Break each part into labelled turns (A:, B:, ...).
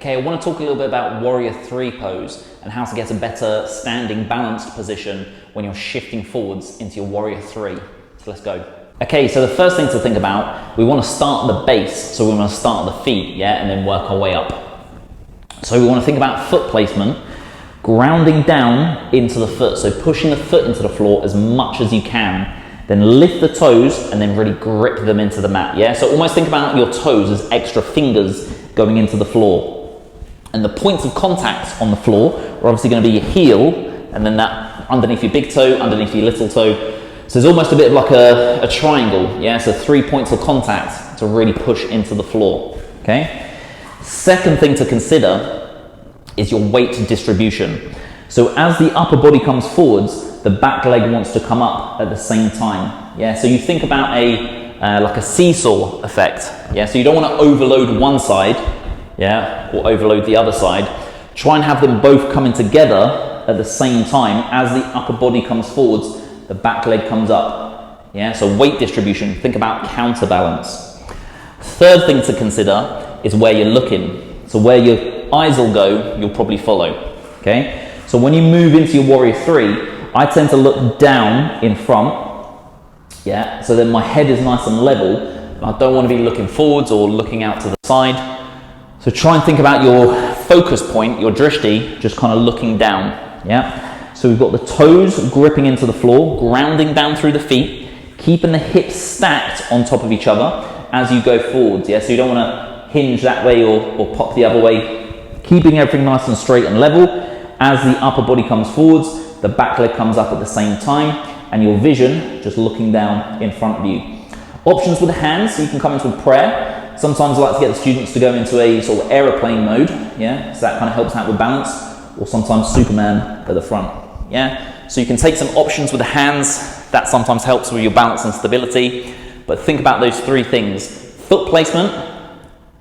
A: Okay, I want to talk a little bit about Warrior 3 pose and how to get a better standing balanced position when you're shifting forwards into your Warrior 3. So let's go. Okay, so the first thing to think about, we want to start at the base, so we want to start at the feet, yeah, and then work our way up. So we want to think about foot placement, grounding down into the foot, so pushing the foot into the floor as much as you can, then lift the toes and then really grip them into the mat, yeah? So almost think about your toes as extra fingers going into the floor. And the points of contact on the floor are obviously going to be your heel, and then that underneath your big toe, underneath your little toe. So there's almost a bit of like a triangle, yeah? So 3 points of contact to really push into the floor, okay? Second thing to consider is your weight distribution. So as the upper body comes forwards, the back leg wants to come up at the same time, yeah? So you think about like a seesaw effect, yeah? So you don't want to overload one side, yeah, or overload the other side. Try and have them both coming together at the same time. As the upper body comes forwards, the back leg comes up, yeah? So weight distribution, think about counterbalance. Third thing to consider is where you're looking. So where your eyes will go, you'll probably follow, okay? So when you move into your Warrior 3, I tend to look down in front, yeah? So then my head is nice and level. I don't want to be looking forwards or looking out to the side. So try and think about your focus point, your drishti, just kind of looking down, yeah? So we've got the toes gripping into the floor, grounding down through the feet, keeping the hips stacked on top of each other as you go forwards, yeah? So you don't want to hinge that way or pop the other way. Keeping everything nice and straight and level. As the upper body comes forwards, the back leg comes up at the same time, and your vision just looking down in front of you. Options with the hands, so you can come into a prayer. Sometimes I like to get the students to go into a sort of aeroplane mode, yeah? So that kind of helps out with balance, or sometimes Superman at the front, yeah? So you can take some options with the hands. That sometimes helps with your balance and stability. But think about those 3 things: foot placement,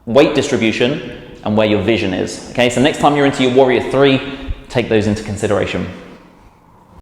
A: weight distribution, and where your vision is, okay? So next time you're into your Warrior 3, take those into consideration.